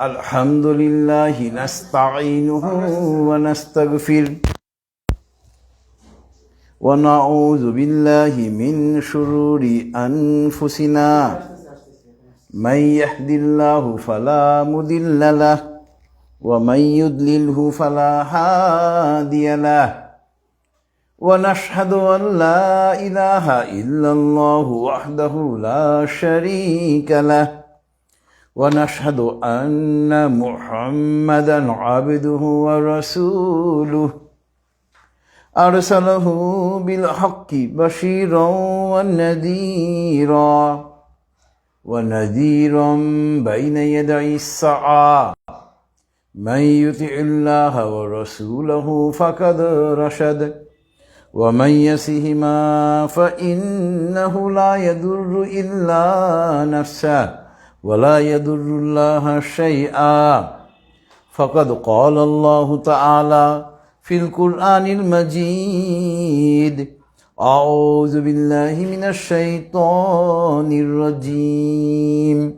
الحمد لله نستعينه ونستغفره ونعوذ بالله من شرور أنفسنا من يهد الله فلا مضل له ومن يضلله فلا هادي له ونشهد أن لا إله إلا الله وحده لا شريك له ونشهد أن محمدا عبده ورسوله أرسله بالحق بشيرا ونذيرا بين يدي الساعة من يطع الله ورسوله فقد رشد ومن يسهما فإنه لا يضر إلا نفسه ولا يضر الله شيئا فقد قال الله تعالى في القرآن المجيد أعوذ بالله من الشيطان الرجيم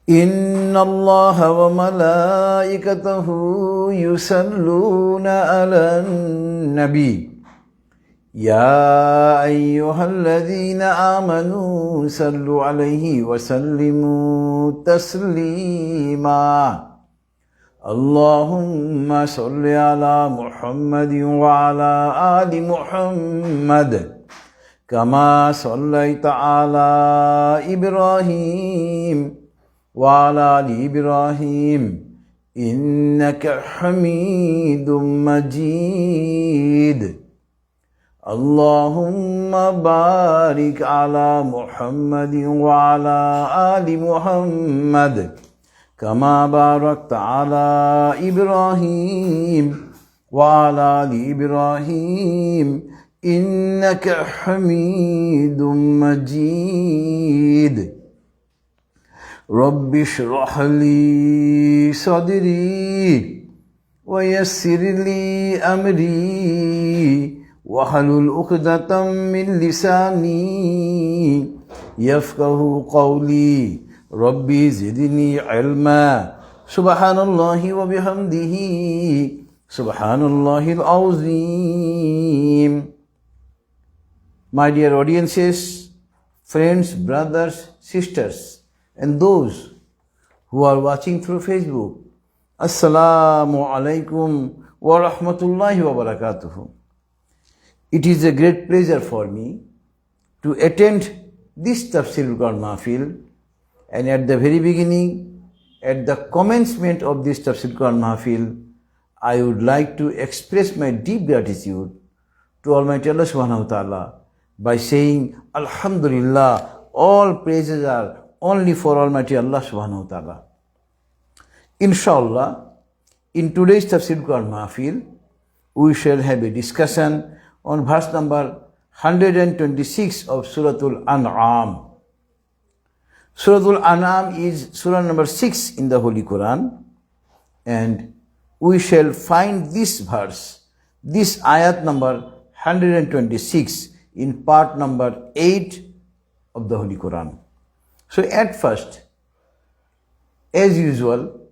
إن الله وملائكته يصلون على النبي يا أيها الذين آمنوا صلوا عليه وسلموا تسليما اللهم صل على محمد وعلى آل محمد كما صليت على إبراهيم وعلى آل إبراهيم إنك حميد مجيد اللهم بارك على محمد وعلى آل محمد كما باركت على إبراهيم وعلى آل إبراهيم إنك حميد مجيد رب اشرح لي صدري ويسر لي أمري واحلل عقدة من لساني يفقه قولي ربي زدني علما سبحان الله وبحمده سبحان الله العظيم. My dear audiences, friends, brothers, sisters, and those who are watching through Facebook, Assalamu alaikum wa rahmatullahi wa barakatuhu. It is a great pleasure for me to attend this Tafsirul Mahfil, and at the very beginning, at the commencement of this Tafsirul Mahfil, I would like to express my deep gratitude to Almighty Allah subhanahu wa ta'ala by saying, Alhamdulillah, all praises are only for Almighty Allah subhanahu wa ta'ala. Inshallah, in today's Tafsirul Mahfil, we shall have a discussion on verse number 126 of Suratul An'am. Suratul An'am is surah number 6 in the Holy Qur'an, and we shall find this verse, this ayat number 126 in part number 8 of the Holy Qur'an. So at first, as usual,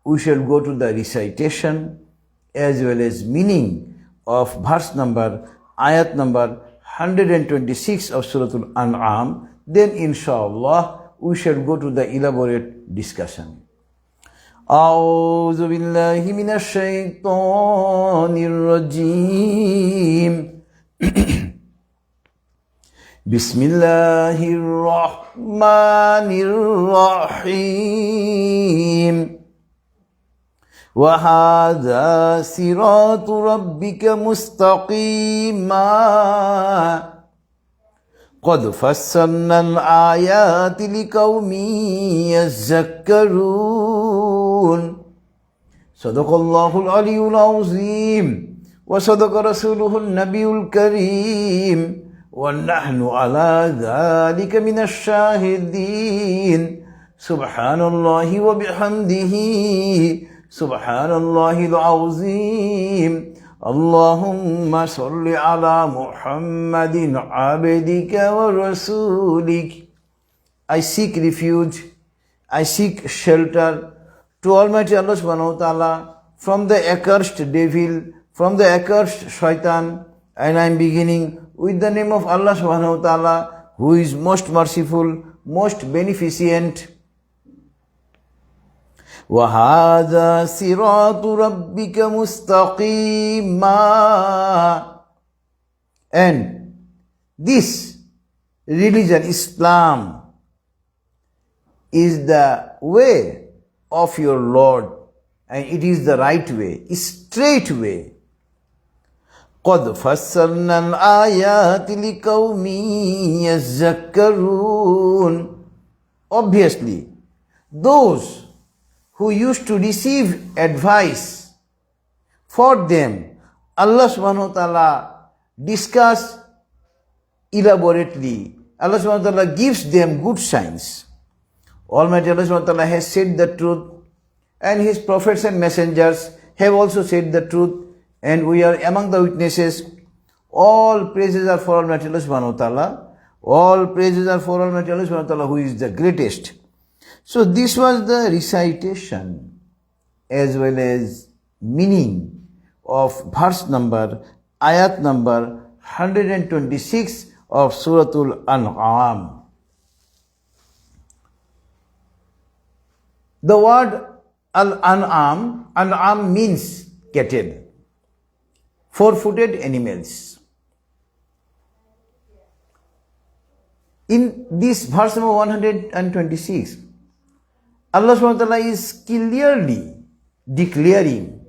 we shall go to the recitation as well as meaning of verse number, ayat number 126 of Suratul An'am. Then inshallah, we shall go to the elaborate discussion. أعوذ بالله من الشيطان الرجيم بسم الله الرحمن الرحيم وهذا صراط ربك مستقيما قد فصلنا الآيات لقوم يذكرون صدق الله العلي العظيم وصدق رسوله النبي الكريم ونحن على ذلك من الشاهدين سبحان الله وبحمده سبحان الله العظيم اللهم صل على محمد عبدك ورسولك. I seek refuge, I seek shelter to Almighty Allah subhanahu wa ta'ala from the accursed devil, from the accursed shaitan, and I am beginning with the name of Allah subhanahu wa ta'ala, who is most merciful, most beneficent. وَهَذَا صِرَاطُ رَبِّكَ مُسْتَقِيمًا. And this religion, Islam, is the way of your Lord, and it is the right way, straight way. قَدْ فَصَّلْنَا الْآيَاتِ لِقَوْمٍ يَذَّكَّرُونَ. Obviously, those who used to receive advice, for them Allah subhanahu wa ta'ala discuss elaborately. Allah subhanahu wa ta'ala gives them good signs. Almighty Allah subhanahu wa ta'ala has said the truth, and His prophets and messengers have also said the truth, and we are among the witnesses. All praises are for Almighty Allah subhanahu wa ta'ala. All praises are for Almighty Allah subhanahu wa ta'ala, who is the greatest. So this was the recitation as well as meaning of verse number, ayat number 126 of Suratul An'am. The word Al-An'am, An'am means cattle, four-footed animals. In this verse number 126, Allah subhanahu wa ta'ala is clearly declaring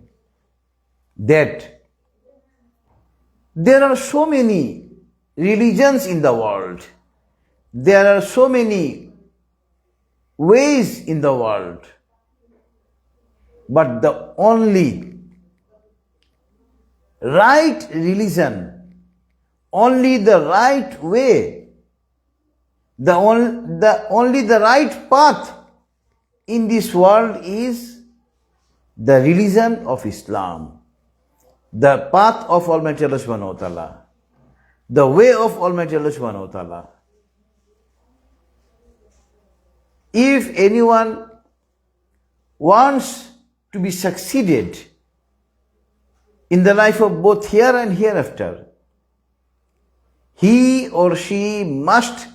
that there are so many religions in the world, there are so many ways in the world, but the only right religion, only the right way, only the right path in this world is the religion of Islam, the path of Almighty Allah subhanahu wa ta'ala, the way of Almighty Allah subhanahu wa ta'ala. If anyone wants to be succeeded in the life of both here and hereafter, he or she must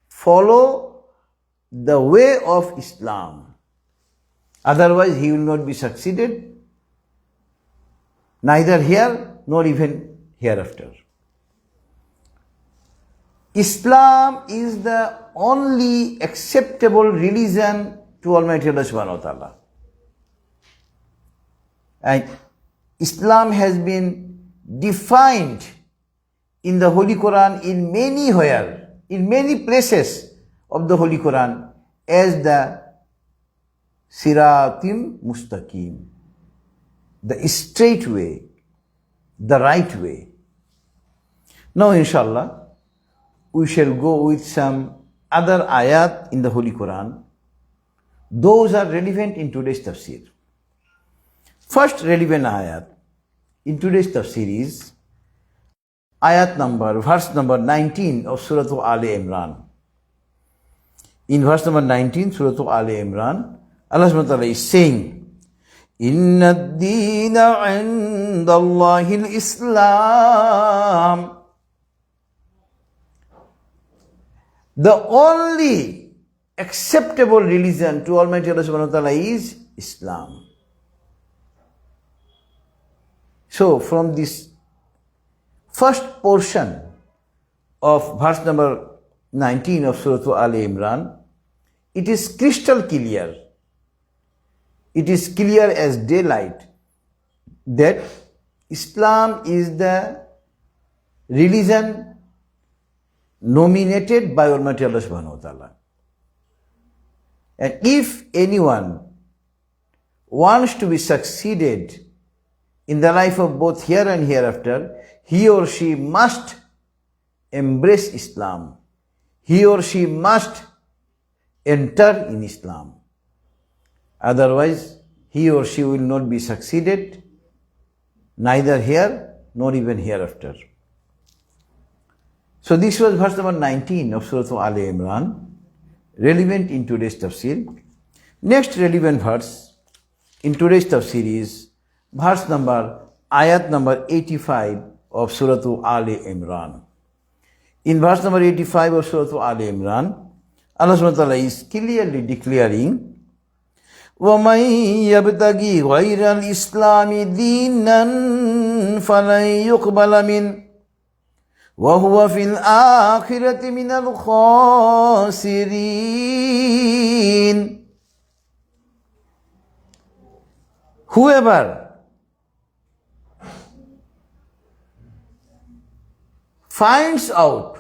follow the way of Islam. Otherwise, he will not be succeeded, neither here nor even hereafter. Islam is the only acceptable religion to Almighty Allah subhanahu wa ta'ala. And Islam has been defined in the Holy Qur'an in many places of the Holy Qur'an as the Siratim Mustaqim, the straight way, the right way. Now inshallah, we shall go with some other ayat in the Holy Qur'an. Those are relevant in today's tafsir. First relevant ayat in today's tafsir is verse number 19 of Suratul Ali Imran. In verse number 19, Suratul Ali Imran, Allah subhanahu wa ta'ala is saying, Inna ad-deena 'inda Allahi al-Islam. The only acceptable religion to Almighty Allah subhanahu wa ta'ala is Islam. So from this first portion of verse number 19 of Suratul Ali Imran, it is crystal clear. It is clear as daylight that Islam is the religion nominated by Almighty Allah subhanahu wa ta'ala. And if anyone wants to be succeeded in the life of both here and hereafter, he or she must embrace Islam. He or she must enter in Islam. Otherwise, he or she will not be succeeded, neither here nor even hereafter. So this was verse number 19 of Surah Ali Imran, relevant in today's tafsir. Next relevant verse in today's tafsir is verse number, ayat number 85 of Suratul Ali Imran. In verse number 85 of Suratul Ali Imran, Allah subhanahu wa ta'ala is clearly declaring, وَمَنْ يَبْتَغِي غَيْرَ الْإِسْلَامِ دِينًا فَلَنْ يُقْبَلَ مِنْهُ وَهُوَ فِي الْآخِرَةِ مِنَ الْخَاسِرِينَ. Whoever finds out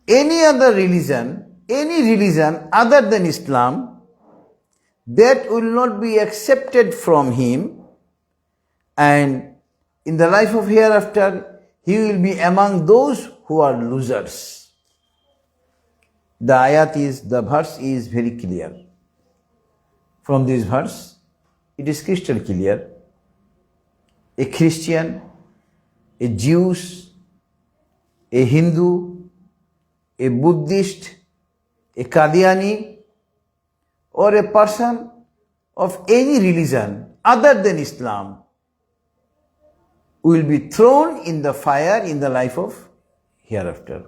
any other religion, any religion other than Islam, that will not be accepted from him, and in the life of hereafter, he will be among those who are losers. The ayat is, the verse is very clear. From this verse, it is crystal clear. A Christian, a Jew, a Hindu, a Buddhist, a Qadiani, or a person of any religion other than Islam will be thrown in the fire in the life of hereafter,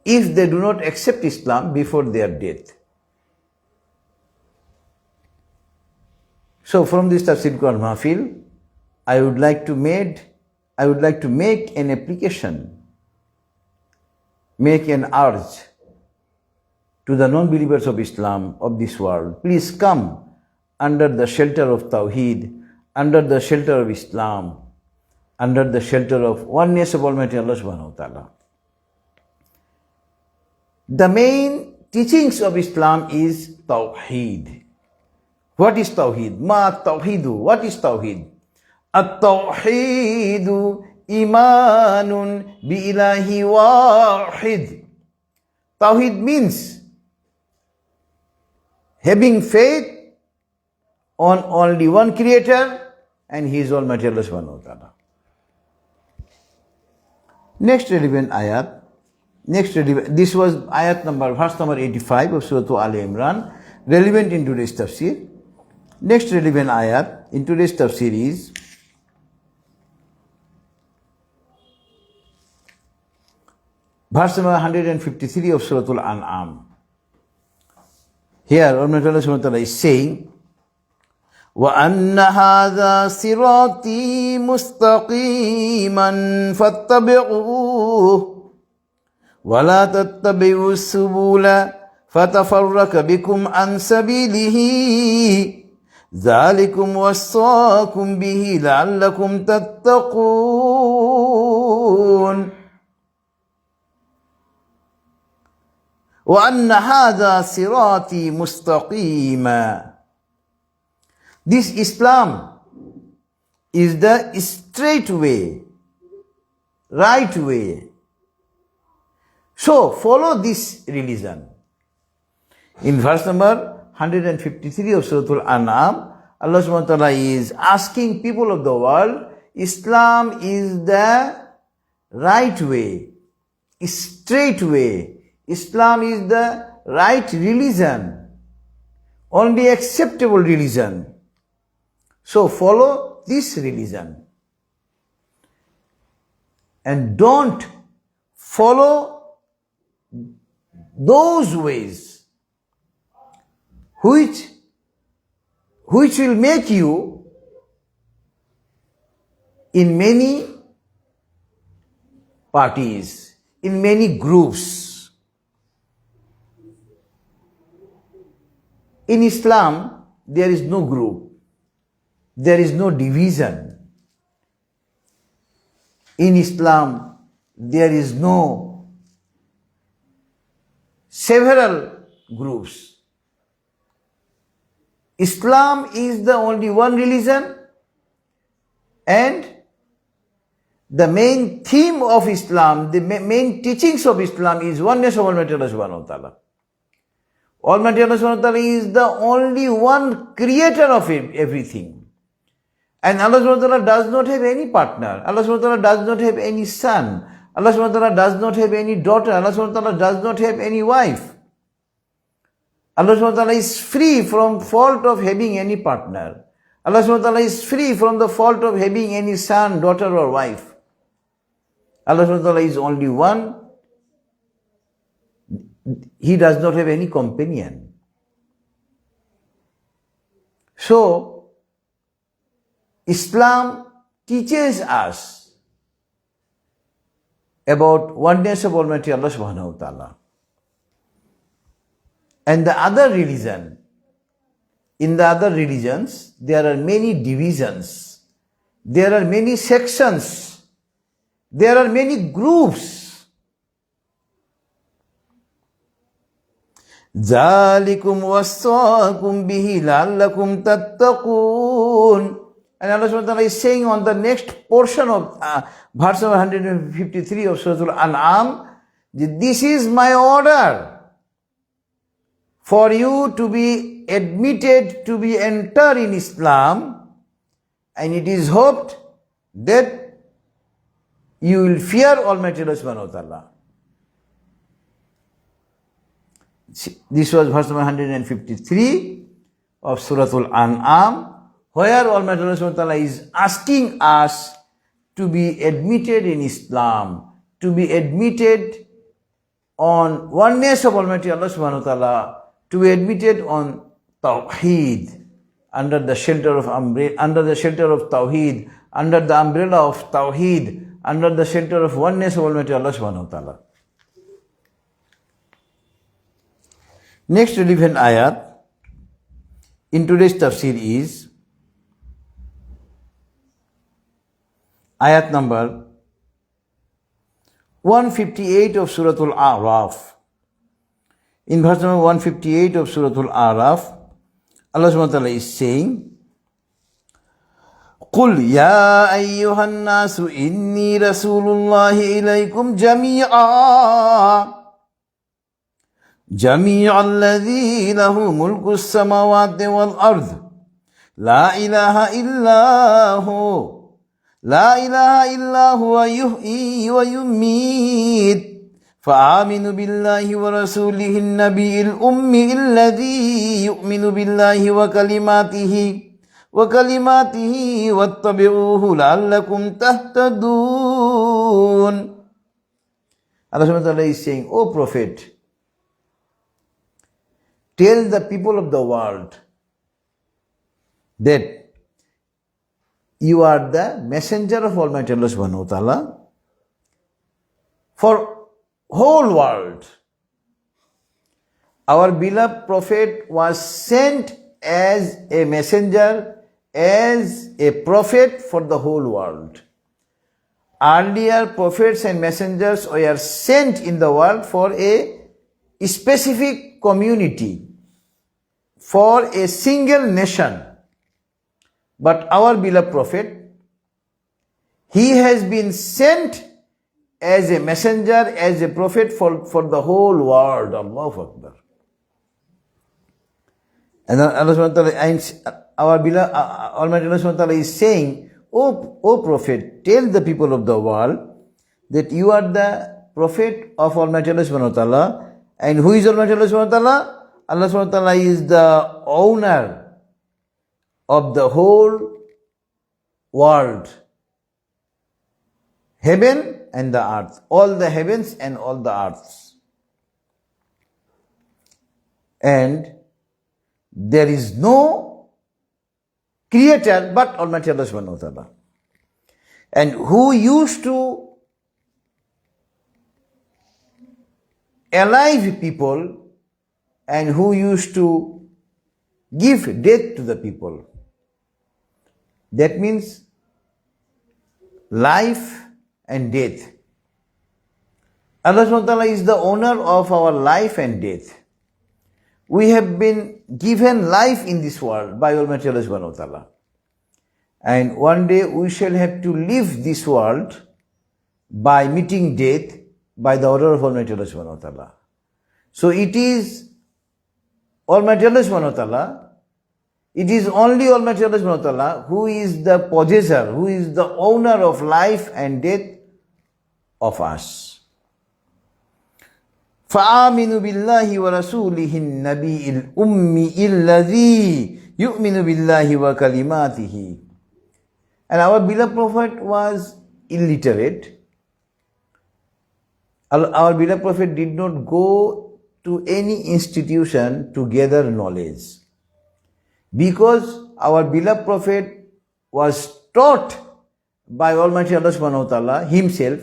if they do not accept Islam before their death. So from this Tafsirul Mahfil, I would like to make an application, make an urge to the non-believers of Islam of this world. Please come under the shelter of Tawheed, under the shelter of Islam, under the shelter of oneness of Almighty Allah subhanahu wa ta'ala. The main teachings of Islam is Tawheed. What is Tawheed? Ma Tawheedu. What is Tawheed? At-Tawheedu imanun bi ilahi wahid. Tawheed means having faith on only one creator, and he is Almighty Allah subhanahu wa ta'ala. Next relevant ayat, this was ayat number, verse number 85 of Suratul Ali Imran, relevant in today's tafsir. Next relevant ayat in today's tafsir is verse number 153 of Suratul An'am. Here, Almighty Allah subhanahu wa ta'ala is saying, وَأَنَّ هَذَا صِرَاطِي مُسْتَقِيمًا فَاتَّبِعُوهُ وَلَا تَتَّبِعُوا السُّبُلَ فَتَفَرَّقَ بِكُمْ عَنْ سَبِيلِهِ ذَلِكُمْ وَصَّاكُمْ بِهِ لَعَلَّكُمْ تَتَّقُونَ. وَأَنَّ هَذَا صِرَاطِي مُسْتَقِيمًا. This Islam is the straight way, right way. So follow this religion. In verse number 153 of Suratul An'am, Allah subhanahu wa ta'ala is asking people of the world, Islam is the right way, straight way. Islam is the right religion, only acceptable religion. So follow this religion and don't follow those ways which will make you in many parties, in many groups. In Islam, there is no group. There is no division. In Islam, there is no several groups. Islam is the only one religion, and the main theme of Islam, the main teachings of Islam is oneness of Almighty Allah subhanahu wa ta'ala. Almighty Allah subhanahu wa ta'ala is the only one creator of everything. And Allah subhanahu wa ta'ala does not have any partner. Allah subhanahu wa ta'ala does not have any son. Allah subhanahu wa ta'ala does not have any daughter. Allah subhanahu wa ta'ala does not have any wife. Allah subhanahu wa ta'ala is free from fault of having any partner. Allah subhanahu wa ta'ala is free from the fault of having any son, daughter or wife. Allah subhanahu wa ta'ala is only one. He does not have any companion. So, Islam teaches us about oneness of Almighty Allah subhanahu wa ta'ala. And the other religion, in the other religions, there are many divisions, there are many sections, there are many groups. ذَلِكُمْ وَصَّاكُمْ بِهِ لَعَلَّكُمْ تَتَّقُونَ. And Allah subhanahu wa ta'ala is saying on the next portion of verse number 153 of Suratul An'am, this is my order for you to be admitted, to be entered in Islam, and it is hoped that you will fear Almighty Allah subhanahu wa ta'ala. This was verse number 153 of Suratul An'am, where Almighty Allah subhanahu wa ta'ala is asking us to be admitted in Islam, to be admitted on oneness of Almighty Allah subhanahu wa ta'ala, to be admitted on Tawheed, under the shelter of Tawheed, under the umbrella of Tawheed, under the shelter of oneness of Almighty Allah subhanahu wa ta'ala. Next relevant ayat in today's tafsir is ayat number 158 of Suratul A'raf. In verse number 158 of Suratul A'raf, Allah subhanahu wa ta'ala is saying, قُلْ يَا أَيُّهَا النَّاسُ إِنِّي رَسُولُ اللَّهِ إِلَيْكُمْ جَمِيعًا الَّذِي لَهُ مُلْكُ السَّمَاوَاتِ وَالْأَرْضِ لَا إِلَهَ إِلَّا هُوَ يُحْيِي وَيُمِيتُ فآمنوا بالله ورسوله النبي الأمي الذي يؤمن بالله وكلماته واتبعوه لعلكم تهتدون. Allah subhanahu wa ta'ala is saying, O Prophet, tell the people of the world that you are the messenger of Almighty Allah subhanahu wa ta'ala for whole world. Our beloved Prophet was sent as a messenger, as a prophet for the whole world. Earlier prophets and messengers were sent in the world for a specific community, for a single nation. But our beloved Prophet, he has been sent as a messenger, as a prophet for the whole world. Allahu Akbar. And Allah subhanahu wa ta'ala, our beloved Almighty Allah subhanahu wa ta'ala is saying, O Prophet, tell the people of the world that you are the prophet of Almighty Allah subhanahu wa ta'ala. And who is Almighty Allah subhanahu wa ta'ala? Allah subhanahu wa ta'ala is the owner of the whole world, heaven and the earth, all the heavens and all the earths. And there is no creator but Almighty Allah subhanahu wa ta'ala. And who used to alive people and who used to give death to the people. That means life and death. Allah subhanahu wa ta'ala is the owner of our life and death. We have been given life in this world by Almighty Allah subhanahu wa ta'ala. And one day we shall have to leave this world by meeting death by the order of Almighty Allah subhanahu wa ta'ala. So it is Almighty Allah subhanahu wa ta'ala, it is only Almighty Allah subhanahu wa ta'ala who is the possessor, who is the owner of life and death of us. فآمنوا بالله ورسوله النبي الأمي الذي يؤمن بالله وكلماته. And our beloved Prophet was illiterate. Our beloved Prophet did not go to any institution to gather knowledge, because our beloved Prophet was taught by Almighty Allah subhanahu wa ta'ala himself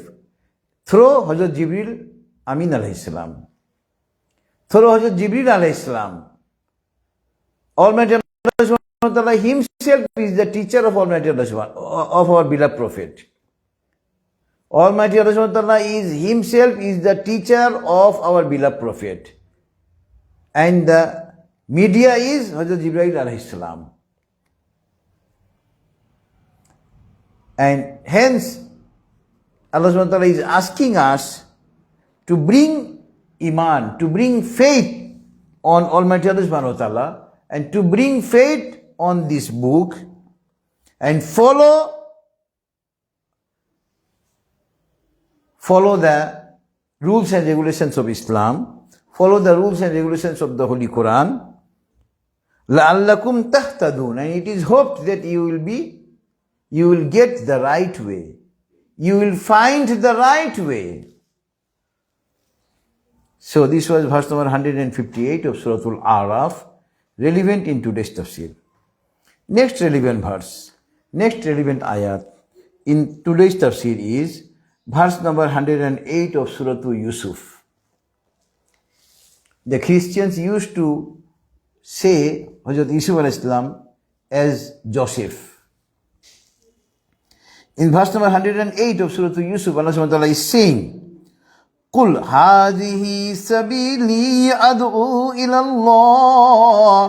through Hazrat Jibril Amin alayhi salam. Through Hazrat Jibril alayhi salam. Almighty Allah subhanahu wa ta'ala himself is the teacher of Almighty Allah of our beloved Prophet. Almighty Allah subhanahu wa ta'ala is himself is the teacher of our beloved Prophet. And the media is Hazrat Jibril alayhi salam. And hence, Allah subhanahu wa ta'ala is asking us to bring iman, to bring faith on Almighty Allah subhanahu wa ta'ala, and to bring faith on this book, and follow the rules and regulations of Islam, follow the rules and regulations of the Holy Qur'an. لَعَلَّكُمْ تَهْتَدُونَ. And it is hoped that you will get the right way. You will find the right way. So this was verse number 158 of Suratul Araf, relevant in today's tafsir. Next relevant verse, next relevant ayat in today's tafsir is verse number 108 of Suratul Yusuf. The Christians used to say Hazrat Yusuf alayhi salam as Joseph. In verse number 108 of Suratul Yusuf, Allah subhanahu wa ta'ala is saying, قُلْ هَذِهِ سَبِيلِي أَدْعُو إِلَى اللَّهِ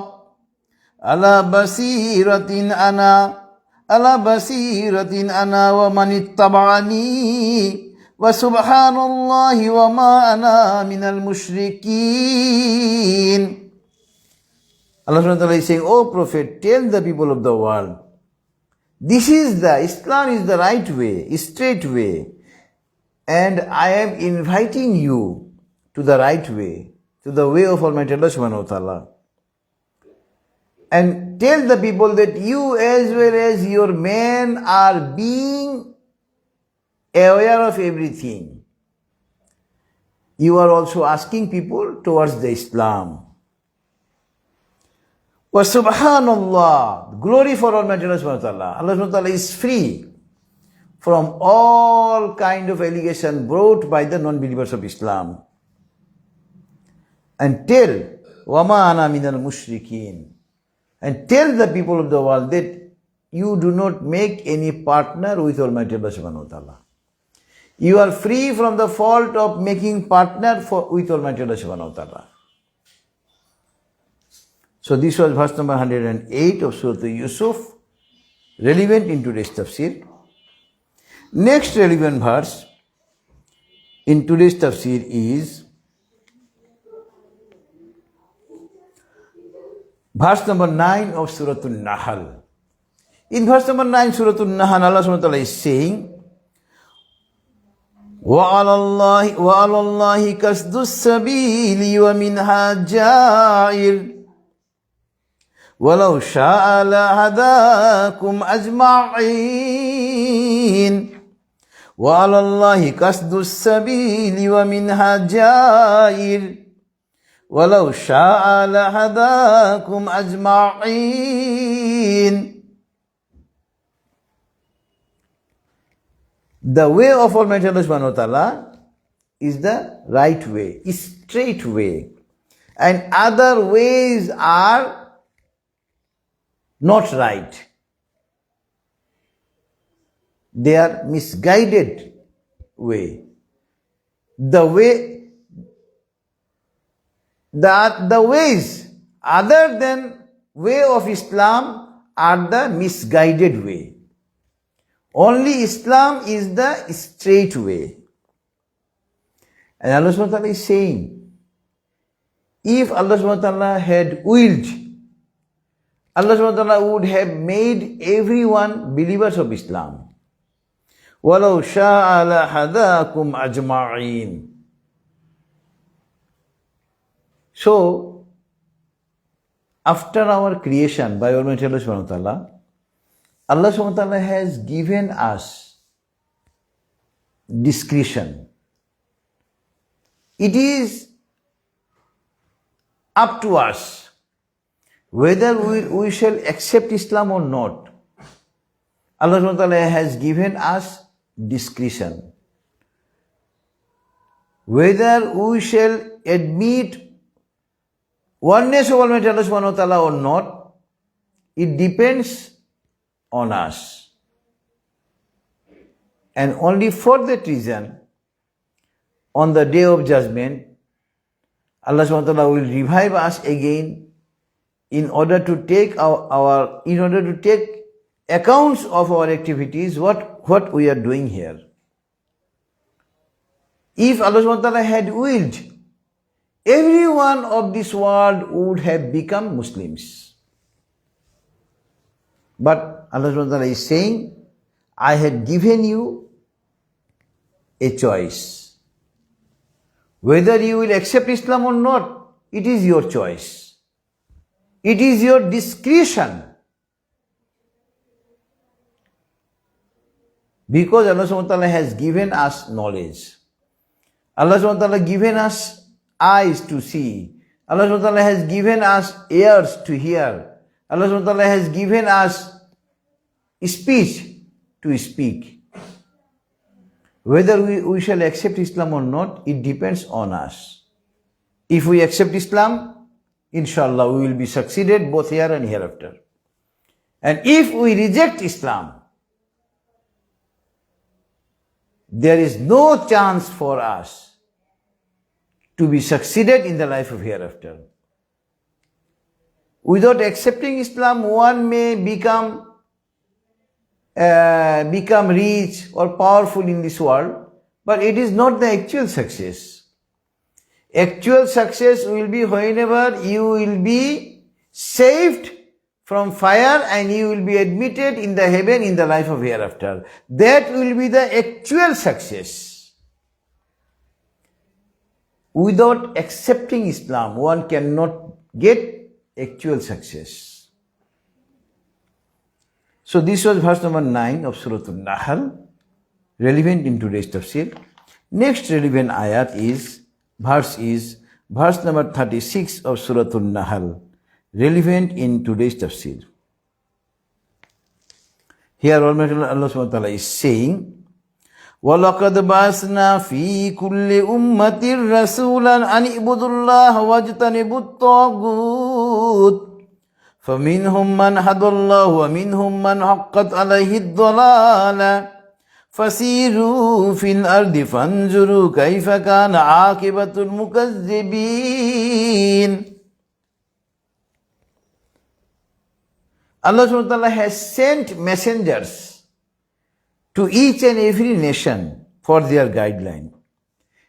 عَلَى بَصِيرَةٍ أَنَا وَمَنِ اتَّبَعَنِي وَسُبْحَانَ اللَّهِ وَمَا أَنَا مِنَ الْمُشْرِكِينَ. Allah subhanahu wa ta'ala is saying, O Prophet, tell the people of the world, Islam is the right way, straight way. And I am inviting you to the right way, to the way of Almighty Allah subhanahu wa ta'ala. And tell the people that you as well as your men are being aware of everything. You are also asking people towards the Islam. Wa subhanallah, glory for Almighty Allah subhanahu wa ta'ala. Allah subhanahu wa ta'ala is free from all kind of allegation brought by the non-believers of Islam. And tell, وَمَا أَنَا مِنَ الْمُشْرِكِينَ. And tell the people of the world that you do not make any partner with Almighty Allah subhanahu wa ta'ala. You are free from the fault of making partner with Almighty Allah subhanahu wa ta'ala. So this was verse number 108 of Surah Yusuf, relevant in today's tafsir. Next relevant verse in today's tafsir is verse number 9 of Suratul Nahl. In verse number 9, Suratul Nahl, Allah subhanahu wa ta'ala is saying, وَعَلَى اللَّهِ كَسْدُ السَّبِيلِ وَمِنْهَا جَائِرٌ وَلَوْ شَاءَ لَهَدَاكُمْ أَجْمَعِينَ وَعَلَى اللَّهِ قَصْدُ السَّبِيلِ وَمِنْهَا جَائِرٌ وَلَوْ شَاءَ لَهَدَاكُمْ أَجْمَعِينَ. The way of Almighty Allah subhanahu wa ta'ala is the right way, straight way. And other ways are not right. They are misguided way. The ways other than way of Islam are the misguided way. Only Islam is the straight way. And Allah subhanahu wa ta'ala is saying, if Allah subhanahu wa ta'ala had willed, Allah subhanahu wa ta'ala would have made everyone believers of Islam. وَلَوْ شَاءَ لَهَدَاكُمْ أَجْمَعِينَ. So, after our creation by Almighty Allah subhanahu wa ta'ala, Allah subhanahu wa ta'ala has given us discretion. It is up to us whether we shall accept Islam or not. Allah subhanahu wa ta'ala has given us discretion. Whether we shall admit oneness of Almighty Allah subhanahu wa ta'ala or not, it depends on us. And only for that reason, on the day of judgment, Allah subhanahu wa ta'ala will revive us again in order to take accounts of our activities, what we are doing here. If Allah subhanahu wa ta'ala had willed, everyone of this world would have become Muslims. But Allah subhanahu wa ta'ala is saying, I had given you a choice. Whether you will accept Islam or not, it is your choice. It is your discretion. Because Allah subhanahu wa ta'ala has given us knowledge. Allah subhanahu wa ta'ala given us eyes to see. Allah subhanahu wa ta'ala has given us ears to hear. Allah subhanahu wa ta'ala has given us speech to speak. Whether we shall accept Islam or not, it depends on us. If we accept Islam, inshallah we will be succeeded both here and hereafter. And if we reject Islam, there is no chance for us to be succeeded in the life of hereafter. Without accepting Islam, one may become rich or powerful in this world, but it is not the actual success. Actual success will be whenever you will be saved from fire and you will be admitted in the heaven in the life of hereafter. That will be the actual success. Without accepting Islam, one cannot get actual success. So this was verse number 9 of Suratul Nahl, relevant in today's tafsir. Next relevant ayat is verse number 36 of Suratul Nahl, relevant in today's tafsir. Here Almighty Allah subhanahu wa ta'ala is saying, وَلَقَدْ بَعَثْنَا فِي كُلِّ أُمَّةٍ رَسُولًا أَنِ اعْبُدُوا اللَّهَ وَاجْتَنِبُوا الطَّاغُوتَ فَمِنْهُمْ مَنْ هَدَى اللَّهُ وَمِنْهُمْ مَنْ حَقَّتْ عَلَيْهِ الضَّلَالَةُ فَسِيرُوا فِي الْأَرْضِ فَانْظُرُوا كَيْفَ كَانَ عَاقِبَةُ الْمُكَذِّبِينَ. Allah subhanahu wa ta'ala has sent messengers to each and every nation for their guideline.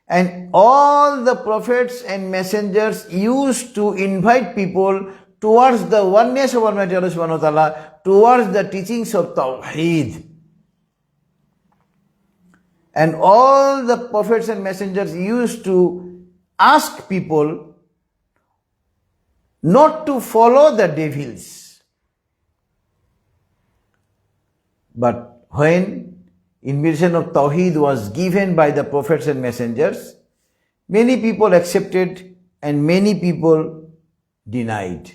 And all the prophets and messengers used to invite people towards the oneness of Almighty Allah subhanahu wa ta'ala, towards the teachings of Tawheed. And all the prophets and messengers used to ask people not to follow the devils. But when invitation of Tawheed was given by the prophets and messengers, many people accepted and many people denied.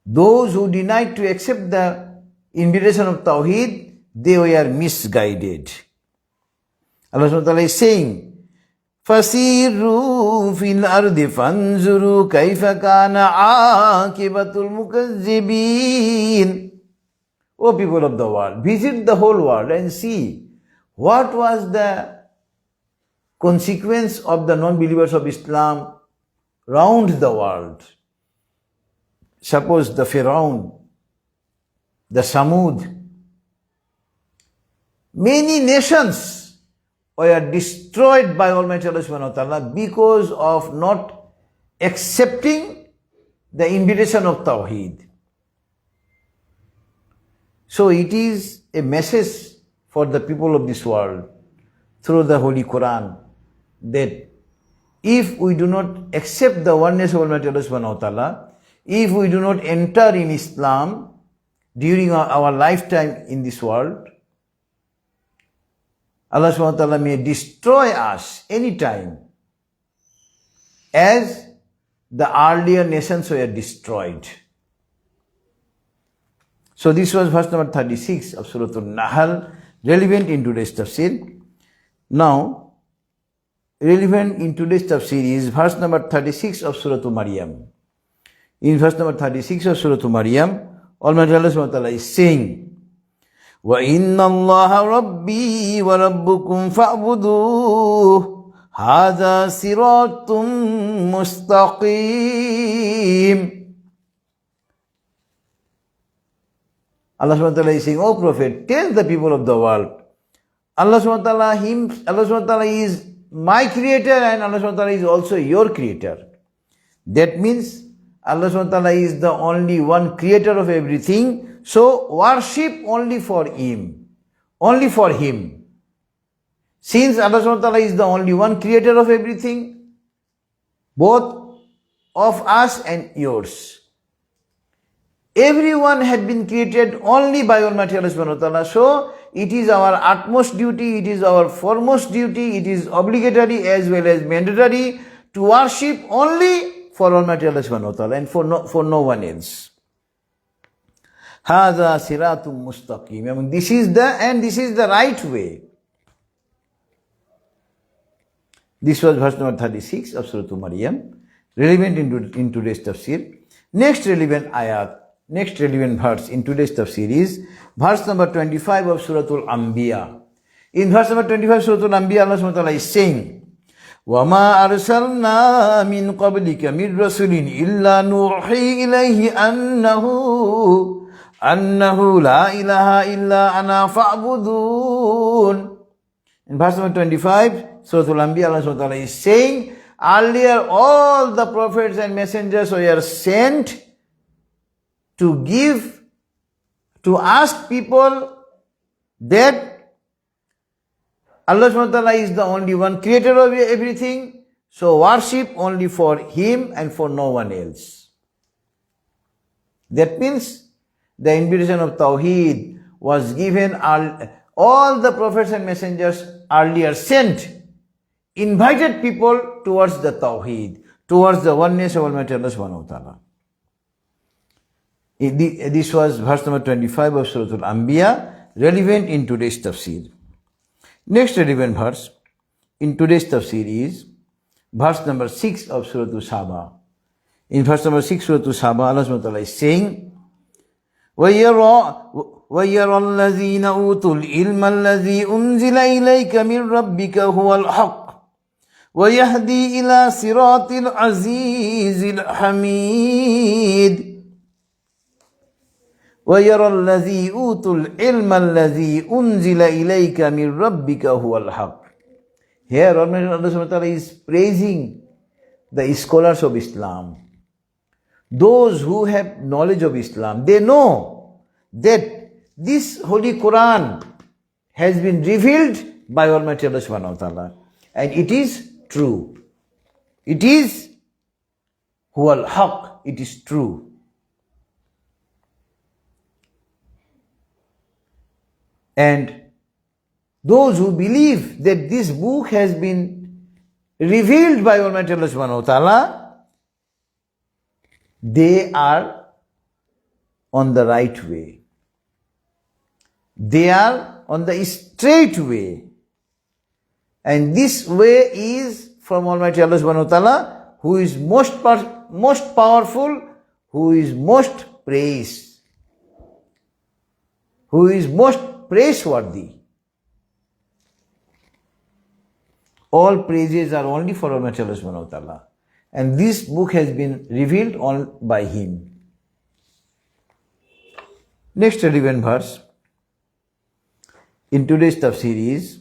Those who denied to accept the invitation of Tawheed, they were misguided. Allah subhanahu wa ta'ala is saying, فَسِيرُوا فِي الْأَرْضِ فَانْظُرُوا كَيْفَ كَانَ عَاقِبَةُ الْمُكَذِّبِينَ. O people of the world, visit the whole world and see what was the consequence of the non-believers of Islam round the world. Suppose the Firaun, the Samud, many nations were destroyed by Almighty Allah subhanahu wa ta'ala because of not accepting the invitation of Tawheed. So it is a message for the people of this world through the Holy Qur'an that if we do not accept the oneness of Almighty Allah subhanahu wa ta'ala, if we do not enter in Islam during our lifetime in this world, Allah subhanahu wa ta'ala may destroy us anytime, as the earlier nations were destroyed. So this was verse number 36 of Suratul Nahl, relevant in today's tafsir. Now, relevant in today's tafsir is verse number 36 of Suratul Maryam. In verse number 36 of Suratul Maryam, Almighty Allah subhanahu wa ta'ala is saying, وَإِنَّ اللَّهَ رَبِّي وَرَبُّكُمْ فَاعْبُدُوهُ هَذَا صِرَاطٌ مُسْتَقِيمٌ. Allah subhanahu wa ta'ala is saying, O Prophet, tell the people of the world, Allah subhanahu wa ta'ala is my creator and Allah subhanahu wa ta'ala is also your creator. That means Allah subhanahu wa ta'ala is the only one creator of everything. So worship only for Him. Only for Him. Since Allah subhanahu wa ta'ala is the only one creator of everything, both of us and yours, everyone had been created only by Almighty Allah subhanahu wa ta'ala. So it is our utmost duty, it is our foremost duty, it is obligatory as well as mandatory to worship only for Almighty Allah subhanahu wa ta'ala and for no one else. Hadha siratum mustaqim. I mean, this is the right way. This was verse number 36 of Suratul Maryam, relevant in today's tafsir. Next relevant ayat, next relevant verse in today's tafsir is verse number 25 of Suratul Anbiya. In verse number 25 of Suratul Anbiya, Allah subhanahu wa ta'ala is saying, وَمَا أَرْسَلْنَا مِنْ قَبْلِكَ مِنْ رَسُولٍ إِلَّا نُوحِي إِلَيْهِ أَنَّهُ لَا إِلَهَ إِلَّا أَنَا فَاعْبُدُونَ. In verse number 25, Suratul Anbiya, Allah subhanahu wa ta'ala is saying, earlier all the prophets and messengers were sent to ask people that Allah subhanahu wa ta'ala is the only one creator of everything, so worship only for Him and for no one else. That means the invitation of Tawheed was given, all the prophets and messengers earlier sent, invited people towards the Tawheed, towards the oneness of Almighty Allah subhanahu wa ta'ala. This was verse number 25 of Suratul Anbiya, relevant in today's tafsir. Next relevant verse in today's tafsir is verse number 6 of Suratul Saba. In verse number 6 Suratul Saba, Allah subhanahu wa ta'ala is saying, وَيَرَى الَّذِينَ أُوتُوا الْعِلْمَ الَّذِي أُنزِلَ إِلَيْكَ مِنْ رَبِّكَ هُوَ الْحَقُّ وَيَهْدِي إِلَى صِرَاطِ الْعَزِيزِ الْحَمِيدِ. وَيَرَى الَّذِي أُوتُوا الْعِلْمَ الَّذِي أُنزِلَ إِلَيْكَ مِنْ رَبِّكَ هُوَ الْحَقُّ. Here Allah subhanahu wa ta'ala is praising the scholars of Islam. Those who have knowledge of Islam, they know that this Holy Qur'an has been revealed by Almighty Allah subhanahu wa ta'ala. And it is true. It is huwal haq, it is true. And those who believe that this book has been revealed by Almighty Allah subhanahu wa ta'ala, they are on the right way. They are on the straight way. And this way is from Almighty Allah subhanahu wa ta'ala, who is most powerful, who is most praised, who is most praiseworthy. All praises are only for Almighty Allah subhanahu wa ta'ala. And this book has been revealed all by Him. Next relevant verse in today's tafsir is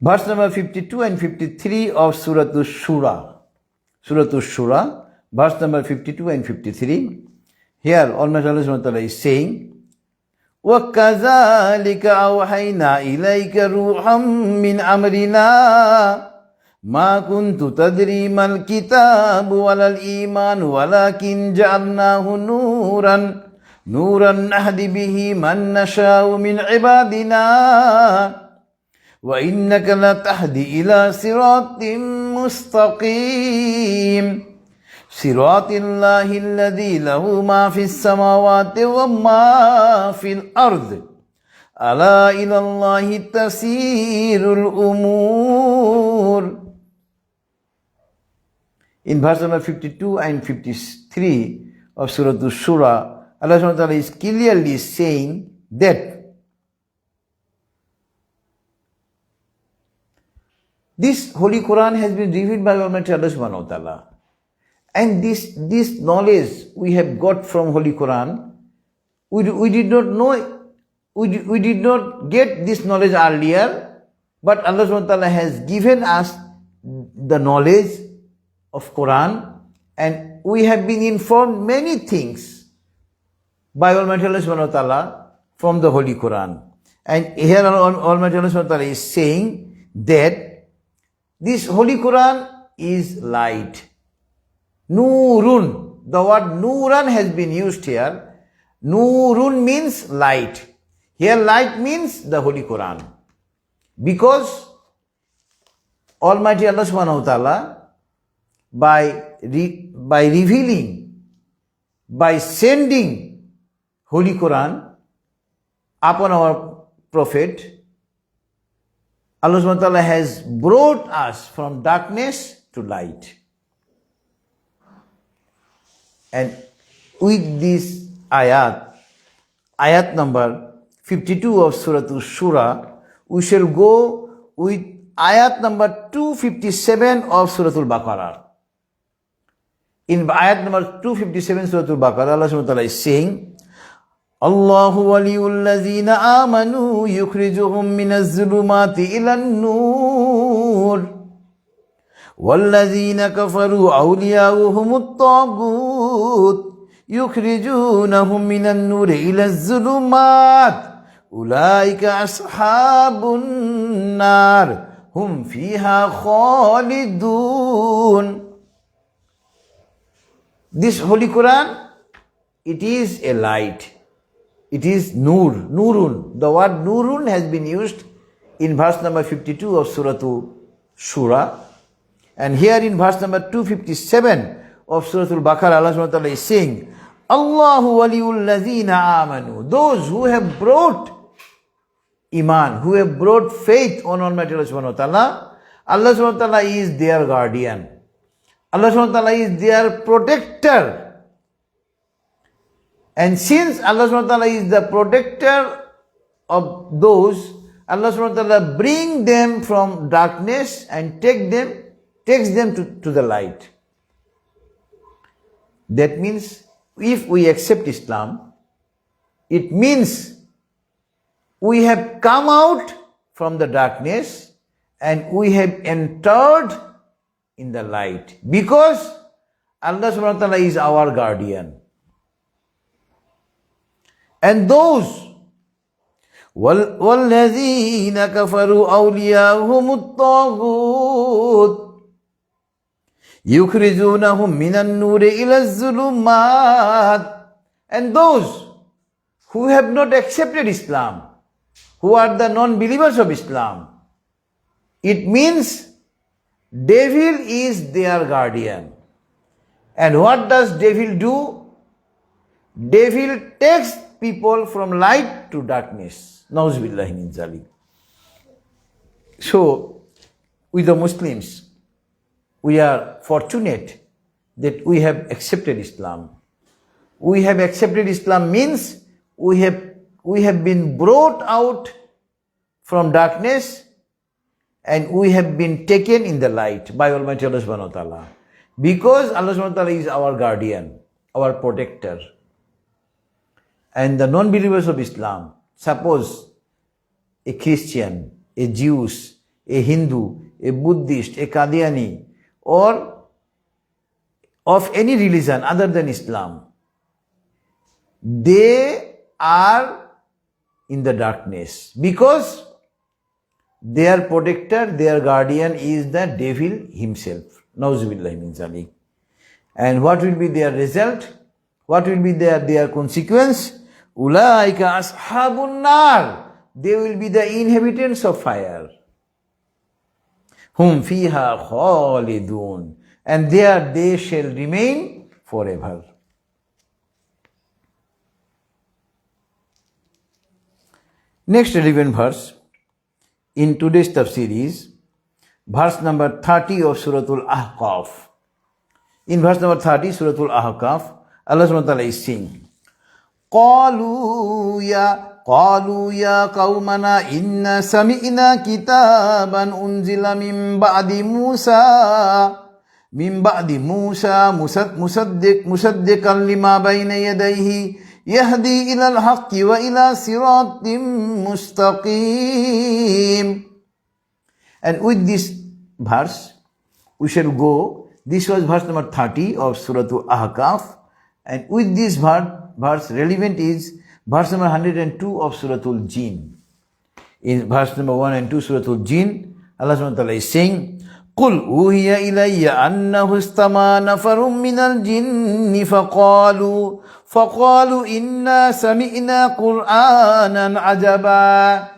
verse number 52 and 53 of Suratul Shura. Suratul Shura, verse number 52 and 53. Here Almighty Allah subhanahu wa ta'ala is saying, وَكَذَلِكَ أَوْحَيْنَا إِلَيْكَ رُوحًا مِّنْ أَمْرِنَا مَا كُنْتُ تَدْرِي مَا الْكِتَابُ وَلَا الْإِيمَانُ وَلَكِنْ جَعَلْنَاهُ نُورًا نَهْدِي بِهِ مَن نَّشَاءُ مِنْ عِبَادِنَا وَإِنَّكَ لَتَهْدِي إِلَى صِرَاطٍ مُسْتَقِيمٍ صِرَاطِ اللَّهِ الَّذِي لَهُ مَا فِي السَّمَاوَاتِ وَمَا فِي الْأَرْضِ أَلَا إِلَى اللَّهِ تَسِيرُ الْأُمُورُ. In verse number 52 and 53 of Suratul Shura, Allah subhanahu wa ta'ala is clearly saying that this Holy Qur'an has been revealed by Almighty Allah subhanahu wa ta'ala. And this knowledge we have got from Holy Qur'an, we did not know, we did not get this knowledge earlier, but Allah subhanahu wa ta'ala has given us the knowledge of Qur'an, and we have been informed many things by Almighty Allah subhanahu wa ta'ala from the Holy Qur'an. And here Almighty Allah subhanahu wa ta'ala is saying that this Holy Qur'an is light. Nurun, the word Nuran has been used here. Nurun means light. Here light means the Holy Qur'an. Because Almighty Allah subhanahu wa ta'ala, by revealing, by sending Holy Qur'an upon our Prophet, Allah subhanahu wa ta'ala has brought us from darkness to light. And with this ayat number 52 of Suratul Shura, we shall go with ayat number 257 of Suratul Baqarah. In ayat number 257 Suratul Baqarah, Allah subhanahu wa ta'ala is saying, Allahu waliyul lazina amanu yukhrijuhum minaz zulumati ilan nur. وَالَّذِينَ كَفَرُوا أَوْلِيَاؤُهُمُ الطَّاغُوتُ يُخْرِجُونَهُم مِّنَ النُّورِ إِلَى الظُّلُمَاتِ أُولَٰئِكَ أَصْحَابُ النَّارِ هُمْ فِيهَا خَالِدُونَ. This Holy Quran, it is a light. It is Nur, Nurun. The word Nurun has been used in verse number 52 of Suratul Shura. And here in verse number 257 of Suratul Baqarah, Allah subhanahu wa ta'ala is saying, Allahu waliyul lazina amanu. Those who have brought Iman, who have brought faith on Almighty Allah subhanahu wa ta'ala, Allah subhanahu wa ta'ala is their guardian. Allah subhanahu wa ta'ala is their protector. And since Allah subhanahu wa ta'ala is the protector of those, Allah subhanahu wa ta'ala bring them from darkness and takes them to the light. That means if we accept Islam, it means we have come out from the darkness and we have entered in the light, because Allah subhanahu wa ta'ala is our guardian. And those وَالَّذِينَ كَفَرُوا أَوْلِيَاؤُهُمُ الطَّاغُوتُ يُخْرِجُونَهُم مِّنَ النُّورِ إِلَى الظُّلُمَاتِ. And those who have not accepted Islam, who are the non-believers of Islam, it means devil is their guardian. And what does devil do? Devil takes people from light to darkness. Nauzubillahi min zalik. So, with the Muslims, we are fortunate that we have accepted Islam. We have accepted Islam means we have been brought out from darkness and we have been taken in the light by Almighty Allah subhanahu wa ta'ala. Because Allah subhanahu wa ta'ala is our guardian, our protector. And the non-believers of Islam, suppose a Christian, a Jew, a Hindu, a Buddhist, a Qadiani, or of any religion other than Islam, they are in the darkness, because their protector, their guardian is the devil himself. Nauzubillahi min zalik. And what will be their result? What will be their consequence? Ulaika ashabun nar. They will be the inhabitants of fire. Hum fiha khalidun. And there they shall remain forever. Next relevant verse in today's tafsir is verse number 30 of Suratul Ahqaf. In verse number 30, Suratul Ahqaf, Allah subhanahu wa ta'ala is saying, قالوا يا قومنا إنا سمعنا كتابا أنزل من بعد موسى مصدقا لما بين يديه يهدي إلى الحق وإلى صراط مستقيم. And with this verse, we shall go. This was verse number 30 of Suratul Ahqaf. And with this verse, relevant is verse number 102 of Suratul Jinn. In verse number 1 and 2, Suratul Jinn, Allah subhanahu wa ta'ala is saying, قُلْ أُوحِيَ إِلَيَّ أَنَّهُ اسْتَمَعَ نَفَرٌ مِّنَ الْجِنِّ فَقَالُوا إِنَّا سَمِعْنَا قُرْآنًا عَجَبًا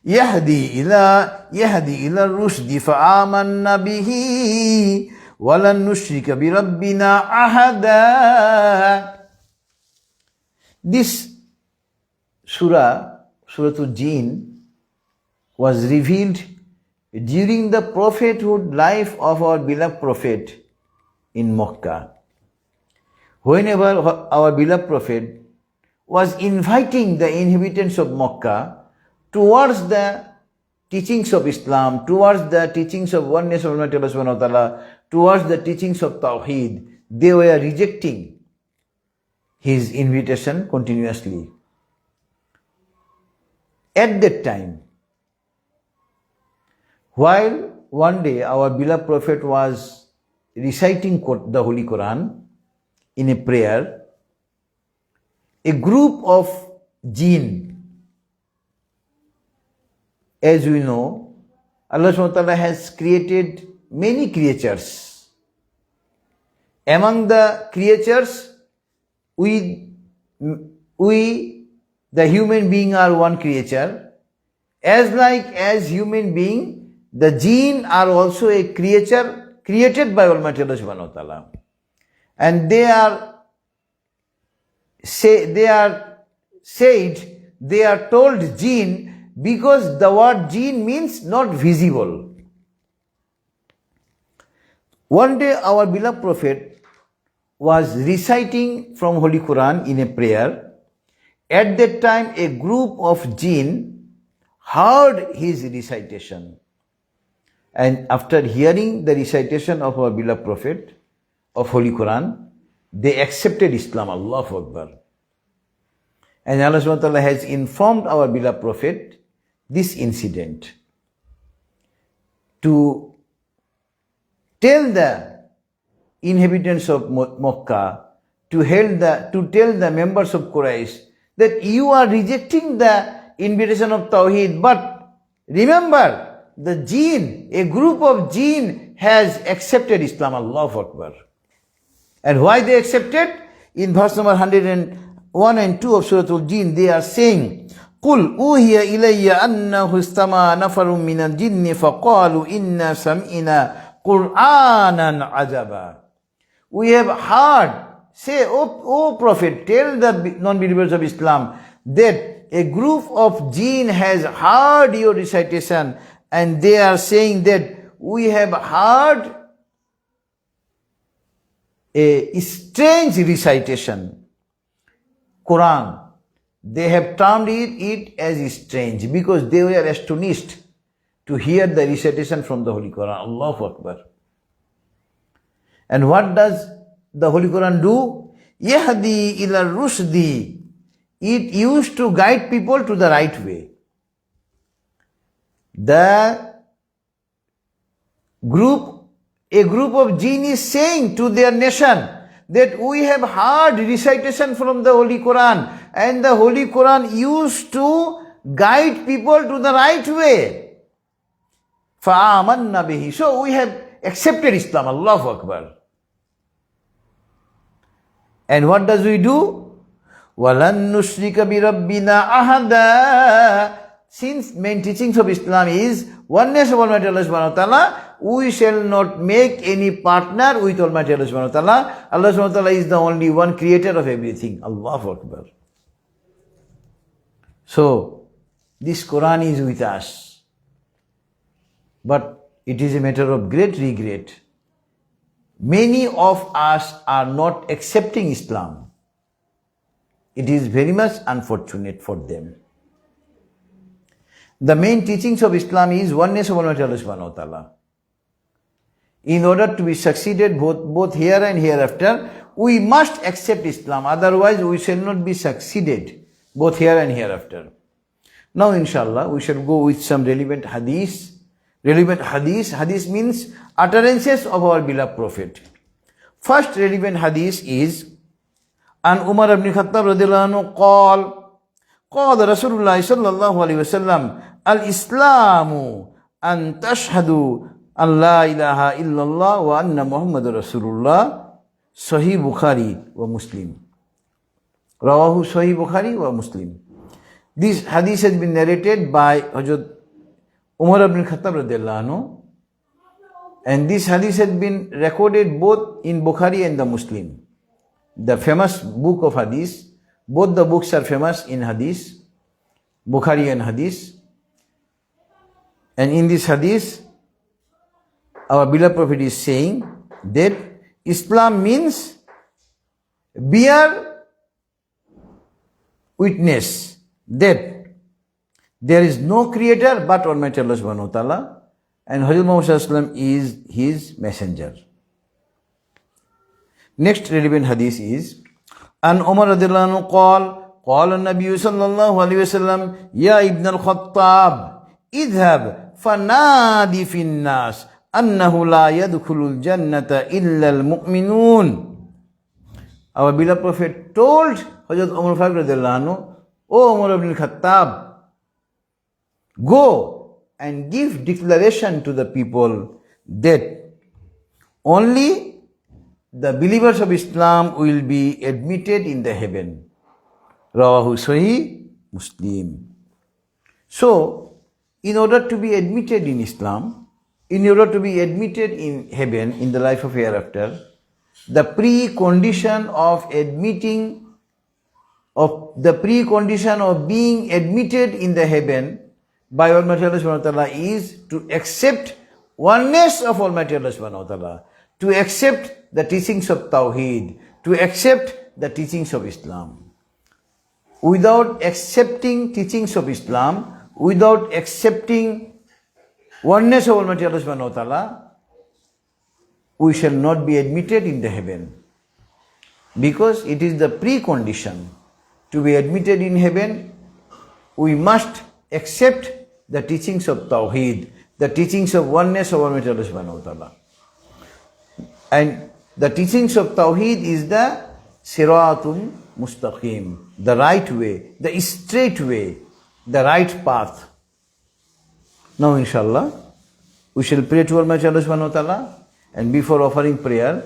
يهدي إلى الرشد فآمنا به ولن نشرك بربنا أحدا. This Suratul Jinn, was revealed during the prophethood life of our beloved prophet in Makkah. Whenever our beloved prophet was inviting the inhabitants of Makkah towards the teachings of Islam, towards the teachings of oneness of Allah subhanahu wa ta'ala, towards the teachings of Tawheed, they were rejecting his invitation continuously. At that time, while one day our beloved prophet was reciting the Holy Qur'an in a prayer, a group of jinn, as we know, Allah subhanahu wa ta'ala has created many creatures. Among the creatures, we the human being are one creature. As human being, the jinn are also a creature created by Almighty Allah subhanahu wa ta'ala. And they are told jinn because the word jinn means not visible. One day our beloved prophet was reciting from Holy Quran in a prayer. At that time, a group of jinn heard his recitation. And after hearing the recitation of our beloved prophet of Holy Quran, they accepted Islam. Allahu Akbar. And Allah subhanahu wa ta'ala has informed our beloved prophet this incident to tell the inhabitants of Makkah, to tell the members of Quraysh that you are rejecting the invitation of Tawheed, but remember, the jinn, a group of jinn has accepted Islam. Allahu Akbar. And why they accepted? In verse number 101 and 2 of Suratul Jinn, they are saying, قُلْ أُوحِيَ إِلَيَّ أَنَّهُ اسْتَمَعَ نَفَرٌ مِّنَ الْجِنِّ فَقَالُوا إِنَّا سَمِعْنَا قُرْآنًا عَجَبًا. We have heard, say, O Prophet, tell the non-believers of Islam that a group of jinn has heard your recitation, and they are saying that we have heard a strange recitation. Quran. They have termed it as strange because they were astonished to hear the recitation from the Holy Quran. Allahu Akbar. And what does the Holy Quran do? Yahdi ila rushdi. It used to guide people to the right way. A group of jinn is saying to their nation that we have heard recitation from the Holy Quran, and the Holy Quran used to guide people to the right way. فَآمَنَّا بِهِ. So we have accepted Islam. Allahu Akbar. And what does we do? وَلَن نُشْرِكَ بِرَبِّنَا أَحَدًا. Since main teachings of Islam is oneness of Almighty Allah subhanahu wa ta'ala, we shall not make any partner with Almighty Allah subhanahu wa ta'ala. Allah subhanahu wa ta'ala is the only one creator of everything. Allahu Akbar. So, this Quran is with us. But it is a matter of great regret. Many of us are not accepting Islam. It is very much unfortunate for them. The main teachings of Islam is oneness of Almighty Allah subhanahu wa ta'ala. In order to be succeeded both here and hereafter, we must accept Islam. Otherwise, we shall not be succeeded both here and hereafter. Now, inshallah, we shall go with some relevant hadith. Relevant hadith. Hadith means utterances of our beloved Prophet. First relevant hadith is An Umar ibn Khattab radhiyallahu anhu قال رسول الله صلى الله عليه وسلم الإسلام أن تشهدوا أن لا إله إلا الله وأن محمد رسول الله صحيح بخاري ومسلم رواه صحيح بخاري ومسلم. This hadith has been narrated by Hazrat Umar ibn Khattab radhiyallahu anhu, and this hadith has been recorded both in Bukhari and the Muslim, the famous book of hadith. Both the books are famous in hadith, Bukhari and hadith. And in this hadith, our beloved Prophet is saying that Islam means bear witness that there is no creator but Almighty Allah subhanahu wa ta'ala, and Hazrat Muhammad sallallahu alaihi wasallam is his messenger. Next relevant hadith is An Umar radhiyallahu anhu قال النبي صلى الله عليه وسلم يا ابن الخطاب اذهب فنادي في الناس أنه لا يدخل الجنة إلا المؤمنون. Our beloved Prophet told Hazrat Umar radhiyallahu anhu, O Umar ibn Khattab, go and give declaration to the people that only the believers of Islam will be admitted in the heaven. Rawahu Sahih Muslim. So, in order to be admitted in Islam, in order to be admitted in heaven, in the life of hereafter, the precondition of being admitted in the heaven by Almighty Allah subhanahu wa ta'ala is to accept oneness of Almighty Allah subhanahu wa ta'ala, to accept the teachings of Tawheed, to accept the teachings of Islam. Without accepting teachings of Islam, without accepting oneness of Almighty Allah subhanahu wa ta'ala, we shall not be admitted in the heaven. Because it is the precondition to be admitted in heaven, we must accept the teachings of Tawheed, the teachings of oneness of Almighty Allah subhanahu wa ta'ala. And the teachings of Tawheed is the Siratul Mustaqim, the right way, the straight way, the right path. Now inshallah, we shall pray to Almighty Allah subhanahu wa ta'ala, and before offering prayer,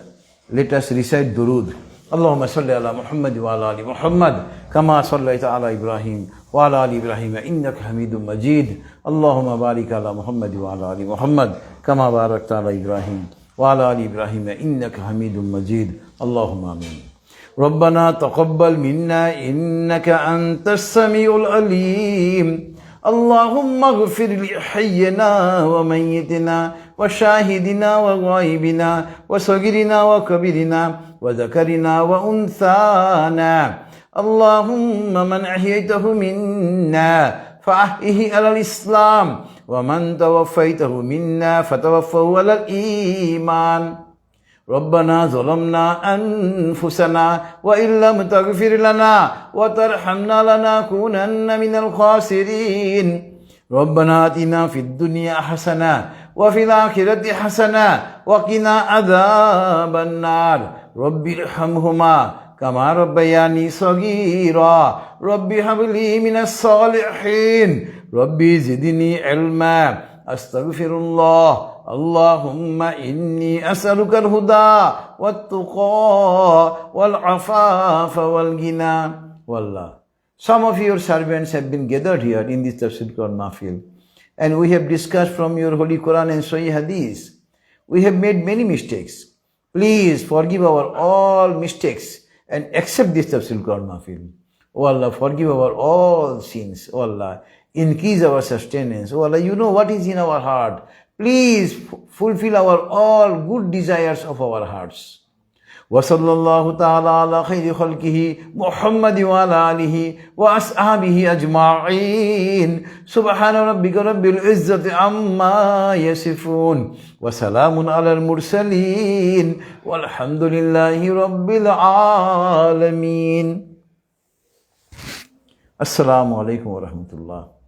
let us recite Durud. Allahumma salli ala Muhammad wa ala ali Muhammad, kama sallaita ala Ibrahim wa ala ali Ibrahim, innaka Hamidum Majid. Allahumma barik ala Muhammad wa ala ali Muhammad, kama barakta ala Ibrahim wa ala ali Ibrahim, innaka Hamidum Majid. Allahumma amin. ربنا تقبل منا إنك أنت السميع العليم. اللهم اغفر لحينا وميتنا وشاهدنا وغائبنا وصغيرنا وكبيرنا وذكرنا وأنثانا. اللهم من أحييته منا فأحيه على الإسلام، ومن توفيته منا فتوفه على الإيمان. ربنا ظلمنا أنفسنا وإن لم تغفر لنا وترحمنا لنكونن من الخاسرين. ربنا آتنا في الدنيا حسنة وفي الآخرة حسنة وقنا عذاب النار. رب ارحمهما كما ربياني صغيرا رب هب لي من الصالحين رب زدني علما أستغفر الله اللهم إني أسألك الهدى والتقى والعفاف والغنى. Wallah. Some of your servants have been gathered here in this Tafsirul Quran Mahfil, and we have discussed from your Holy Quran and Sahih Hadith. We have made many mistakes. Please forgive our all mistakes and accept this Tafsirul Quran Mahfil. Oh Allah, forgive our all sins. Oh Allah, increase our sustenance. Oh Allah, you know what is in our heart. Please fulfill our all good desires of our hearts. وصلى الله تعالى على خير خلقه محمد وعلى آله وأصحابه أجمعين سبحان ربك رب العزة عما يصفون وسلام على المرسلين والحمد لله رب العالمين. السلام عليكم ورحمة الله.